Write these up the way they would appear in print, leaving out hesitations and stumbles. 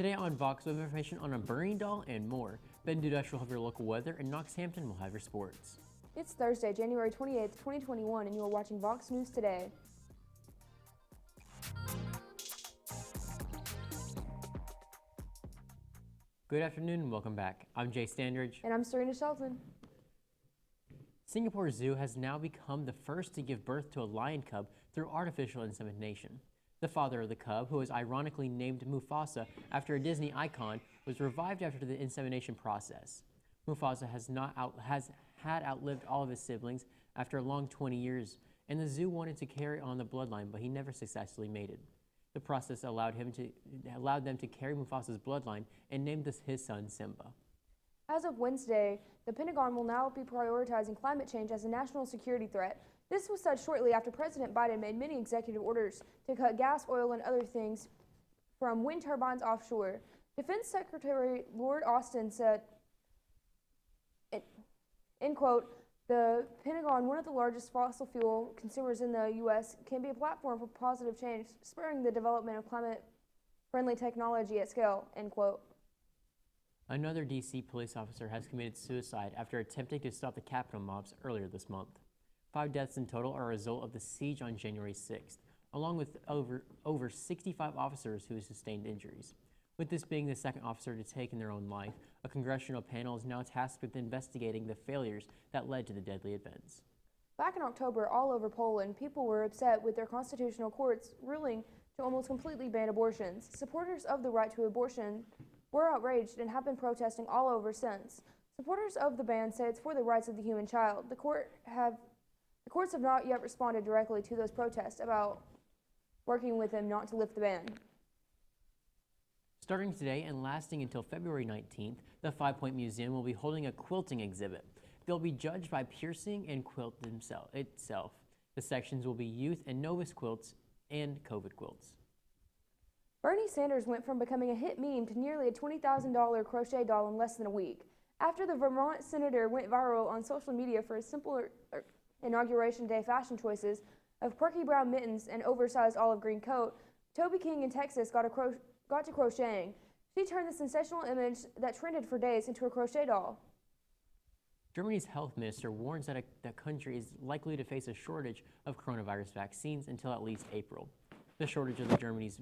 Today on Vox, we have information on a burning doll and more. Ben Dudesh will have your local weather, and Knoxhampton will have your sports. It's Thursday, January 28th, 2021, and you are watching Vox News Today. Good afternoon and welcome back. I'm Jay Standridge. And I'm Serena Shelton. Singapore Zoo has now become the first to give birth to a lion cub through artificial insemination. The father of the cub, who was ironically named Mufasa after a Disney icon, was revived after the insemination process. Mufasa has outlived all of his siblings after a long 20 years, and the zoo wanted to carry on the bloodline, but he never successfully mated. The process allowed them to carry Mufasa's bloodline and named his son Simba. As of Wednesday, the Pentagon will now be prioritizing climate change as a national security threat. This was said shortly after President Biden made many executive orders to cut gas, oil, and other things from wind turbines offshore. Defense Secretary Lord Austin said, end quote, "The Pentagon, one of the largest fossil fuel consumers in the U.S., can be a platform for positive change, spurring the development of climate-friendly technology at scale," end quote. Another D.C. police officer has committed suicide after attempting to stop the Capitol mobs earlier this month. 5 deaths in total are a result of the siege on January 6th, along with over 65 officers who sustained injuries. With this being the second officer to take in their own life, a congressional panel is now tasked with investigating the failures that led to the deadly events. Back in October, all over Poland, people were upset with their constitutional courts ruling to almost completely ban abortions. Supporters of the right to abortion were outraged and have been protesting all over since. Supporters of the ban say it's for the rights of the human child. The courts have not yet responded directly to those protests about working with them not to lift the ban. Starting today and lasting until February 19th, the 5 Point Museum will be holding a quilting exhibit. They'll be judged by piercing and quilt itself. The sections will be youth and novice quilts and COVID quilts. Bernie Sanders went from becoming a hit meme to nearly a $20,000 crochet doll in less than a week. After the Vermont senator went viral on social media for his simple Inauguration Day fashion choices of quirky brown mittens and oversized olive green coat, Toby King in Texas got to crocheting. She turned the sensational image that trended for days into a crochet doll. Germany's health minister warns that the country is likely to face a shortage of coronavirus vaccines until at least April. The shortage of Germany's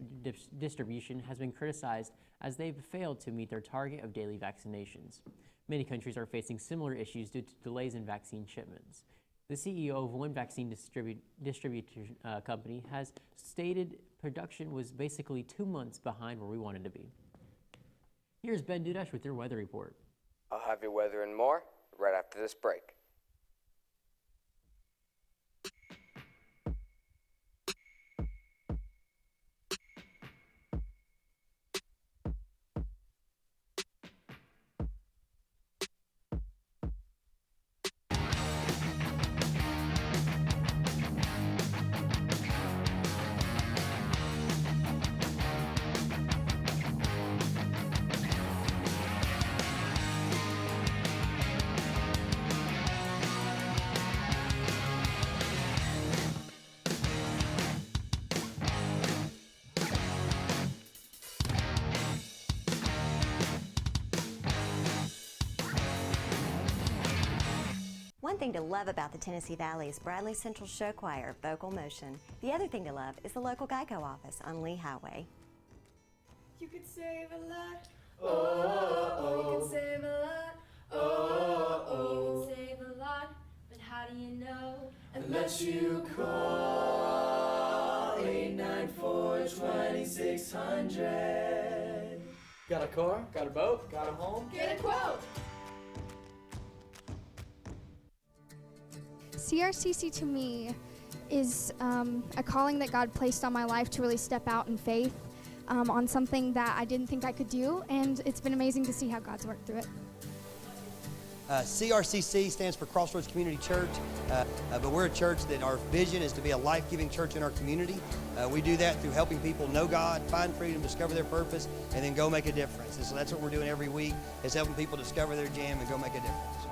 distribution has been criticized as they've failed to meet their target of daily vaccinations. Many countries are facing similar issues due to delays in vaccine shipments. The CEO of one vaccine distributor company has stated production was basically 2 months behind where we wanted to be. Here's Ben Dudesh with your weather report. I'll have your weather and more right after this break. One thing to love about the Tennessee Valley is Bradley Central Show Choir, Vocal Motion. The other thing to love is the local Geico office on Lee Highway. You could save a lot. Oh, you can save a lot. Oh, you can save a lot. But how do you know? Unless you call 894-2600. Got a car? Got a boat? Got a home? Get a quote. CRCC to me is a calling that God placed on my life to really step out in faith on something that I didn't think I could do, and it's been amazing to see how God's worked through it. CRCC stands for Crossroads Community Church, but we're a church that our vision is to be a life-giving church in our community. We do that through helping people know God, find freedom, discover their purpose, and then go make a difference. And so that's what we're doing every week, is helping people discover their jam and go make a difference.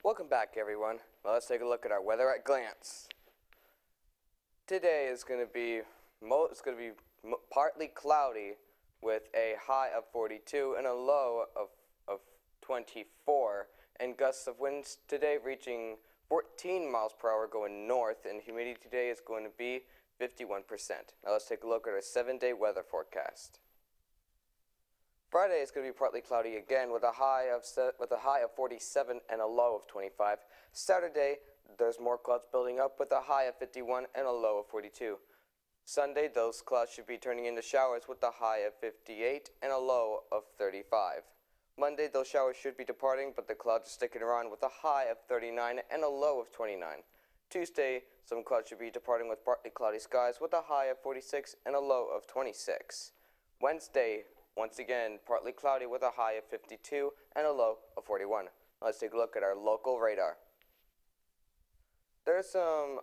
Welcome back, everyone. Well, let's take a look at our weather at glance. Today is going to be partly cloudy with a high of 42 and a low of 24, and gusts of winds today reaching 14 miles per hour going north, and humidity today is going to be 51%. Now let's take a look at our 7-day weather forecast. Friday is going to be partly cloudy again with a high of 47 and a low of 25. Saturday, there's more clouds building up with a high of 51 and a low of 42. Sunday, those clouds should be turning into showers with a high of 58 and a low of 35. Monday, those showers should be departing, but the clouds are sticking around with a high of 39 and a low of 29. Tuesday, some clouds should be departing with partly cloudy skies with a high of 46 and a low of 26. Wednesday, once again, partly cloudy with a high of 52 and a low of 41. Let's take a look at our local radar. There's some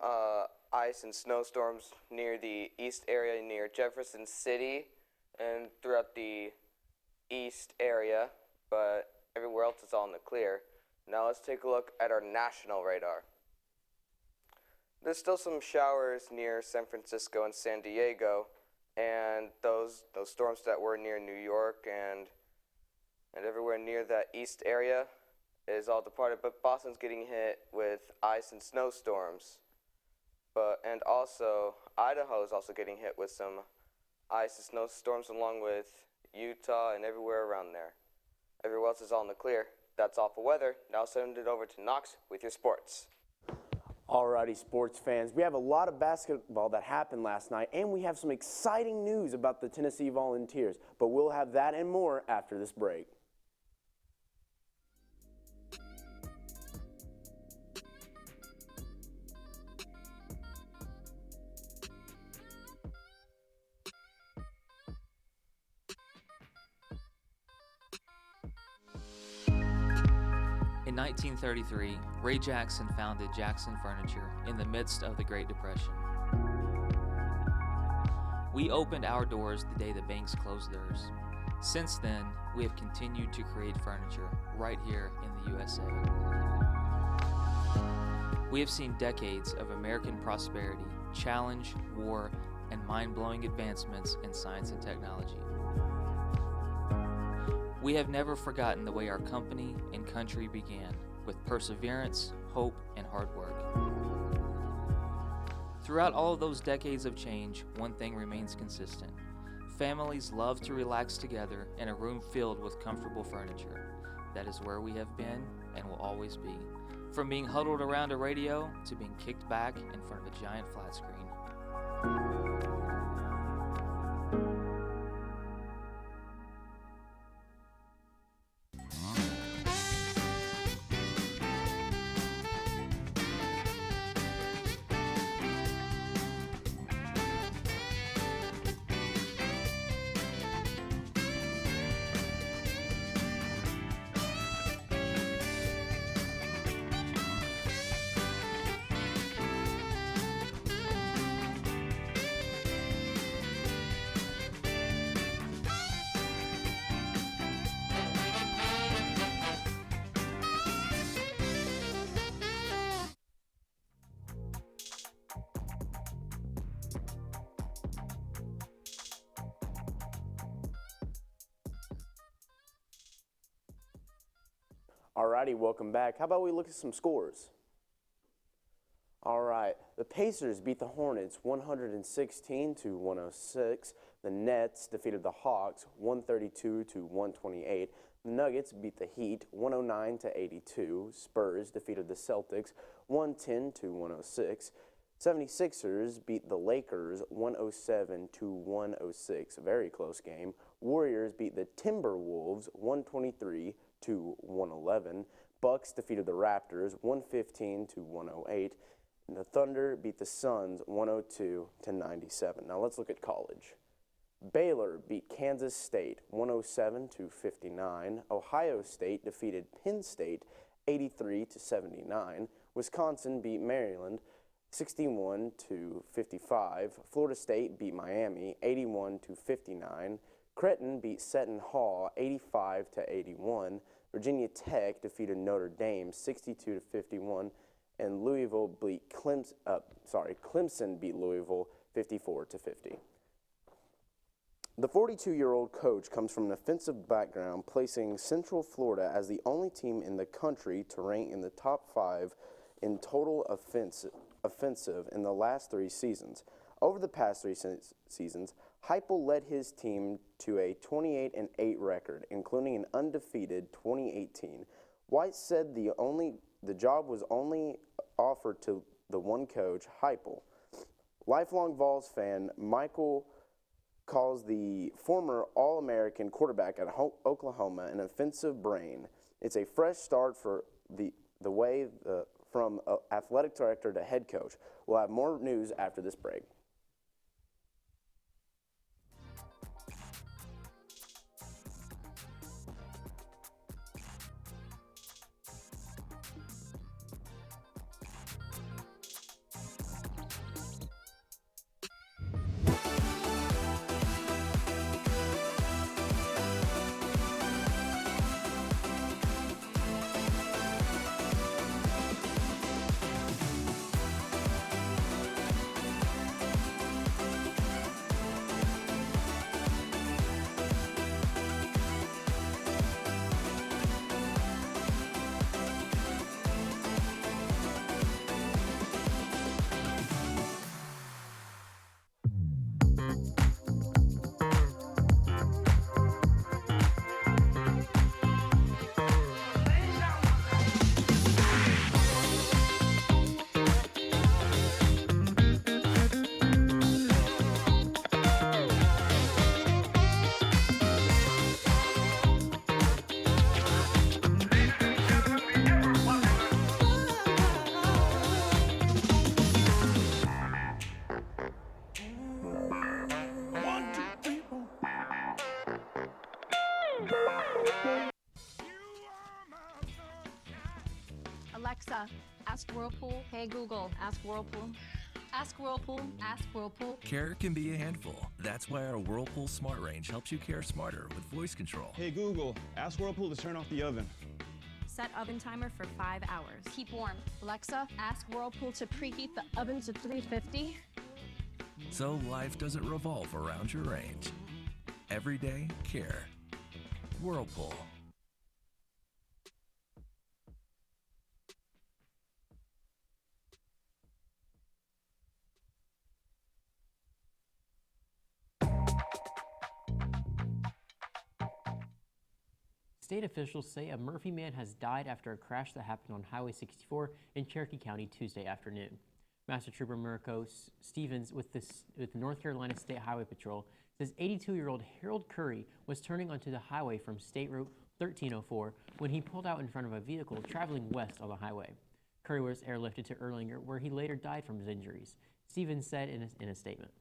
ice and snowstorms near the east area near Jefferson City and throughout the east area, but everywhere else is all in the clear. Now let's take a look at our national radar. There's still some showers near San Francisco and San Diego, and those storms that were near New York and everywhere near that east area is all departed, but Boston's getting hit with ice and snowstorms. And also Idaho is also getting hit with some ice and snowstorms, along with Utah and everywhere around there. Everywhere else is all in the clear. That's all for weather. Now send it over to Knox with your sports. Alrighty, sports fans, we have a lot of basketball that happened last night, and we have some exciting news about the Tennessee Volunteers, but we'll have that and more after this break. In 1933, Ray Jackson founded Jackson Furniture in the midst of the Great Depression. We opened our doors the day the banks closed theirs. Since then, we have continued to create furniture right here in the USA. We have seen decades of American prosperity, challenge, war, and mind-blowing advancements in science and technology. We have never forgotten the way our company and country began, with perseverance, hope, and hard work. Throughout all of those decades of change, one thing remains consistent. Families love to relax together in a room filled with comfortable furniture. That is where we have been and will always be. From being huddled around a radio to being kicked back in front of a giant flat screen. Alrighty, welcome back. How about we look at some scores? Alright, the Pacers beat the Hornets 116-106. The Nets defeated the Hawks 132-128. The Nuggets beat the Heat 109-82. Spurs defeated the Celtics 110-106. 76ers beat the Lakers 107-106. Very close game. Warriors beat the Timberwolves 123-111. Bucks defeated the Raptors 115-108. And the Thunder beat the Suns 102-97. Now let's look at college. Baylor beat Kansas State 107-59. Ohio State defeated Penn State 83-79. Wisconsin beat Maryland 61-55. Florida State beat Miami 81-59. Creighton beat Seton Hall 85-81. Virginia Tech defeated Notre Dame 62-51, and Clemson beat Louisville 54-50. The 42-year-old coach comes from an offensive background, placing Central Florida as the only team in the country to rank in the top 5 in total offensive in the last 3 seasons. Over the past 3 seasons, Heupel led his team to a 28-8 record, including an undefeated 2018. White said the job was only offered to the one coach, Heupel. Lifelong Vols fan Michael calls the former All-American quarterback at Oklahoma an offensive brain. It's a fresh start for the way from athletic director to head coach. We'll have more news after this break. Alexa, ask Whirlpool. Hey Google, ask Whirlpool. Ask Whirlpool, ask Whirlpool. Care can be a handful. That's why our Whirlpool Smart Range helps you care smarter with voice control. Hey Google, ask Whirlpool to turn off the oven. Set oven timer for 5 hours. Keep warm. Alexa, ask Whirlpool to preheat the oven to 350. So life doesn't revolve around your range. Everyday care. Whirlpool. State officials say a Murphy man has died after a crash that happened on Highway 64 in Cherokee County Tuesday afternoon. Master Trooper Mirko Stevens with the North Carolina State Highway Patrol says 82-year-old Harold Curry was turning onto the highway from State Route 1304 when he pulled out in front of a vehicle traveling west on the highway. Curry was airlifted to Erlanger, where he later died from his injuries. Stevens said in a statement.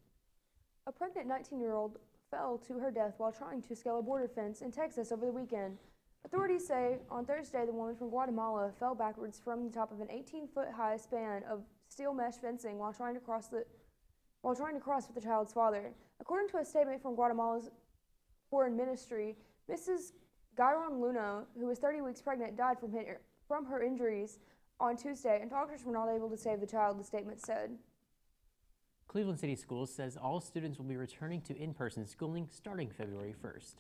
A pregnant 19-year-old fell to her death while trying to scale a border fence in Texas over the weekend. Authorities say on Thursday the woman from Guatemala fell backwards from the top of an 18-foot high span of steel mesh fencing while trying to cross with the child's father. According to a statement from Guatemala's foreign ministry, Mrs. Gairon Luno, who was 30 weeks pregnant, died from her injuries on Tuesday, and doctors were not able to save the child, the statement said. Cleveland City Schools says all students will be returning to in-person schooling starting February 1st.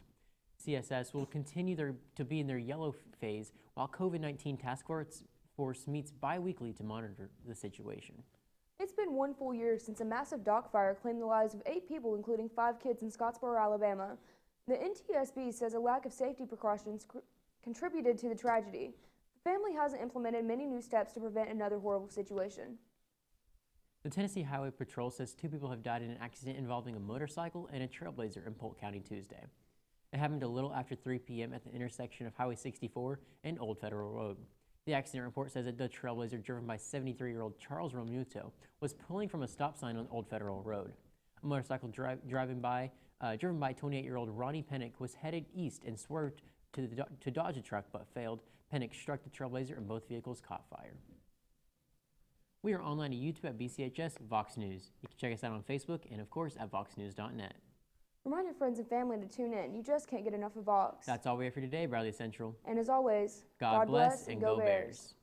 CSS will continue to be in their yellow phase while COVID-19 task force meets bi-weekly to monitor the situation. It's been 1 full year since a massive dock fire claimed the lives of 8 people, including 5 kids in Scottsboro, Alabama. The NTSB says a lack of safety precautions contributed to the tragedy. The family hasn't implemented many new steps to prevent another horrible situation. The Tennessee Highway Patrol says 2 people have died in an accident involving a motorcycle and a trailblazer in Polk County Tuesday. It happened a little after 3 p.m. at the intersection of Highway 64 and Old Federal Road. The accident report says that the trailblazer, driven by 73-year-old Charles Romuto, was pulling from a stop sign on Old Federal Road. A motorcycle driven by 28-year-old Ronnie Pennick was headed east and swerved to dodge a truck but failed. Pennick struck the trailblazer and both vehicles caught fire. We are online at YouTube at BCHS VOX News. You can check us out on Facebook and, of course, at voxnews.net. Remind your friends and family to tune in. You just can't get enough of Vox. That's all we have for today, Bradley Central. And as always, God bless and go Bears.